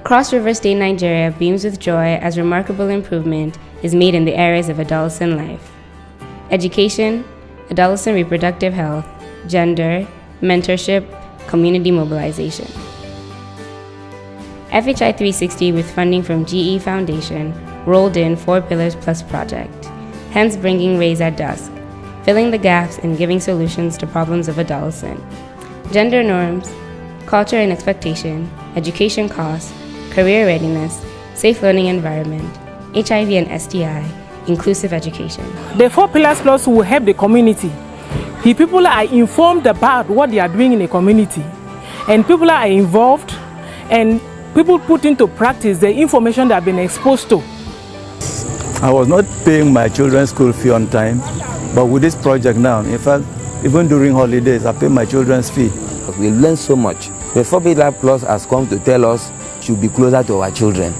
Cross River State, Nigeria beams with joy as remarkable improvement is made in the areas of adolescent life: education, adolescent reproductive health, gender, mentorship, community mobilization. FHI 360, with funding from GE Foundation, rolled in 4 Pillars Plus project, hence bringing Raise at Dusk, filling the gaps and giving solutions to problems of adolescent. Gender norms, culture and expectation, education costs, career readiness, safe learning environment, HIV and STI, inclusive education. The 4 Pillars Plus will help the community. The people are informed about what they are doing in the community, and people are involved, and people put into practice the information they have been exposed to. I was not paying my children's school fee on time, but with this project now, in fact, even during holidays, I pay my children's fee. We learn so much. The 4 Pillars Plus has come to tell us to be closer to our children.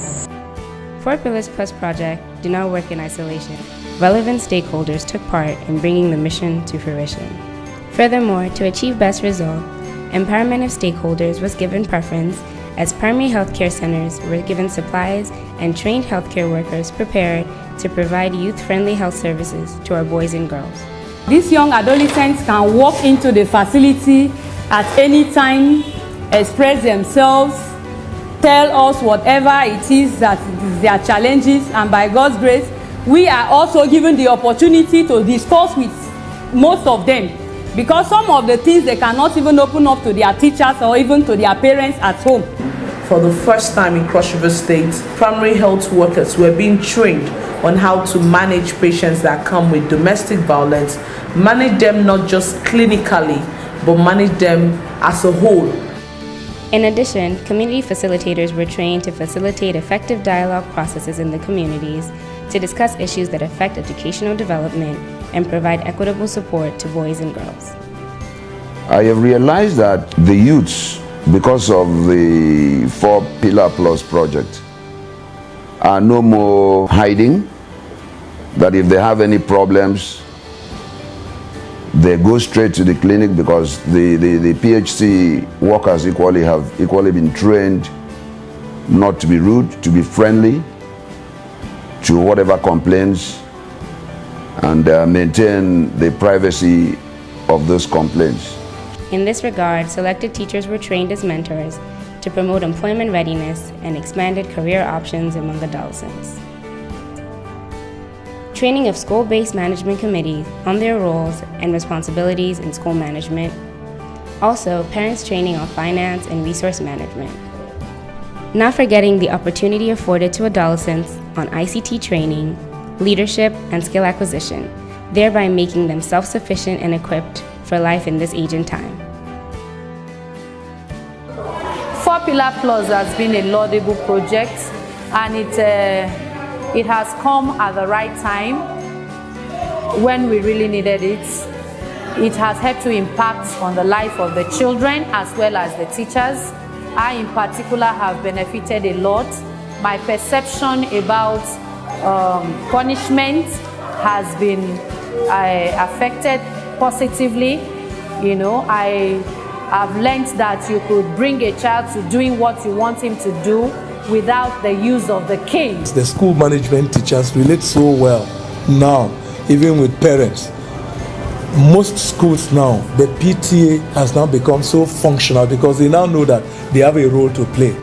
4 Pillars Plus project do not work in isolation. Relevant stakeholders took part in bringing the mission to fruition. Furthermore, to achieve best result, empowerment of stakeholders was given preference, as primary healthcare centers were given supplies and trained healthcare workers prepared to provide youth-friendly health services to our boys and girls. These young adolescents can walk into the facility at any time, express themselves, tell us whatever it is that is their challenges, and by God's grace, we are also given the opportunity to discuss with most of them, because some of the things they cannot even open up to their teachers or even to their parents at home. For the first time in Cross River State, primary health workers were being trained on how to manage patients that come with domestic violence, manage them not just clinically, but manage them as a whole. In addition, community facilitators were trained to facilitate effective dialogue processes in the communities, to discuss issues that affect educational development and provide equitable support to boys and girls. I have realized that the youths, because of the 4 Pillars Plus project, are no more hiding, that if they have any problems, they go straight to the clinic, because the PHC workers have equally been trained not to be rude, to be friendly to whatever complaints, and maintain the privacy of those complaints. In this regard, selected teachers were trained as mentors to promote employment readiness and expanded career options among adolescents. Training of school-based management committees on their roles and responsibilities in school management. Also, parents training on finance and resource management. Not forgetting the opportunity afforded to adolescents on ICT training, leadership, and skill acquisition, thereby making them self-sufficient and equipped for life in this age and time. 4 Pillars Plus has been a laudable project, and it has come at the right time when we really needed it. It has helped to impact on the life of the children as well as the teachers. I in particular have benefited a lot. My perception about punishment has been affected positively. You know, I have learned that you could bring a child to doing what you want him to do without the use of the cane. The school management teachers relate so well now, even with parents. Most schools now, the PTA has now become so functional because they now know that they have a role to play.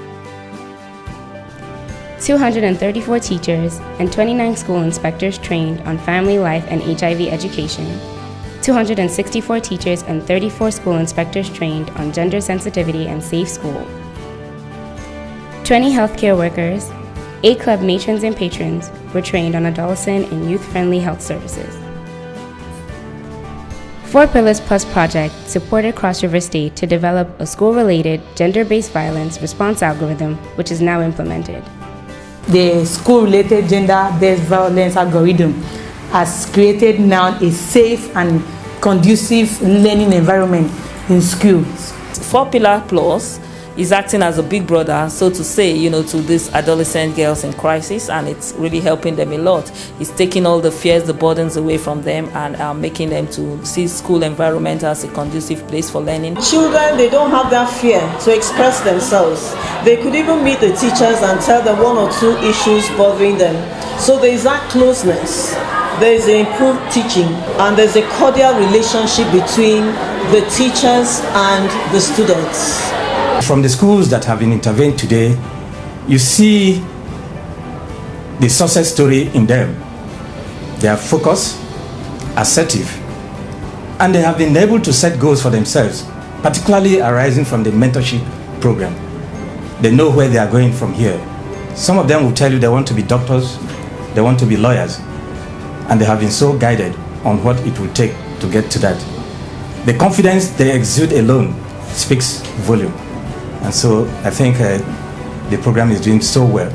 234 teachers and 29 school inspectors trained on family life and HIV education. 264 teachers and 34 school inspectors trained on gender sensitivity and safe school. 20 healthcare workers, 8 club matrons and patrons were trained on adolescent and youth-friendly health services. 4 Pillars Plus project supported Cross River State to develop a school-related gender-based violence response algorithm, which is now implemented. The school-related gender-based violence algorithm has created now a safe and conducive learning environment in schools. 4 Pillars Plus is acting as a big brother, so to say, to these adolescent girls in crisis, and it's really helping them a lot. It's taking all the fears, the burdens away from them, and making them to see school environment as a conducive place for learning. Children, they don't have that fear to express themselves. They could even meet the teachers and tell them one or two issues bothering them. So there is that closeness, there is improved teaching, and there's a cordial relationship between the teachers and the students. From the schools that have been intervened today, you see the success story in them. They are focused, assertive, and they have been able to set goals for themselves, particularly arising from the mentorship program. They know where they are going from here. Some of them will tell you they want to be doctors, they want to be lawyers, and they have been so guided on what it will take to get to that. The confidence they exude alone speaks volume. And so I think the program is doing so well.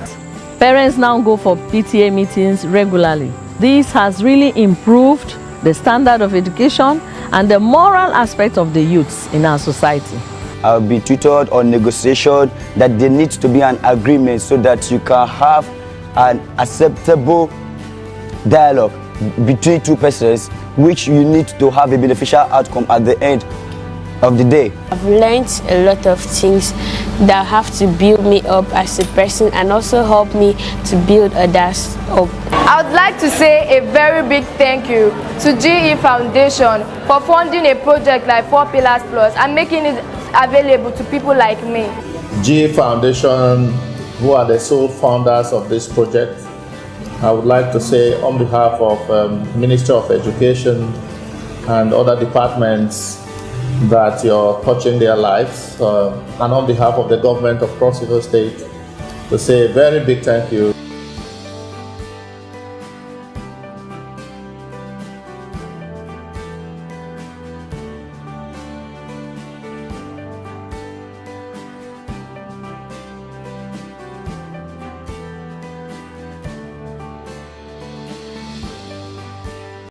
Parents now go for PTA meetings regularly. This has really improved the standard of education and the moral aspect of the youths in our society. I'll be tutored on negotiation, that there needs to be an agreement so that you can have an acceptable dialogue between two persons, which you need to have a beneficial outcome at the end of the day. I've learned a lot of things that have to build me up as a person and also help me to build others up. I would like to say a very big thank you to GE Foundation for funding a project like 4 Pillars Plus and making it available to people like me. GE Foundation, who are the sole founders of this project, I would like to say on behalf of Ministry of Education and other departments that you're touching their lives, and on behalf of the government of Cross River State, to say a very big thank you.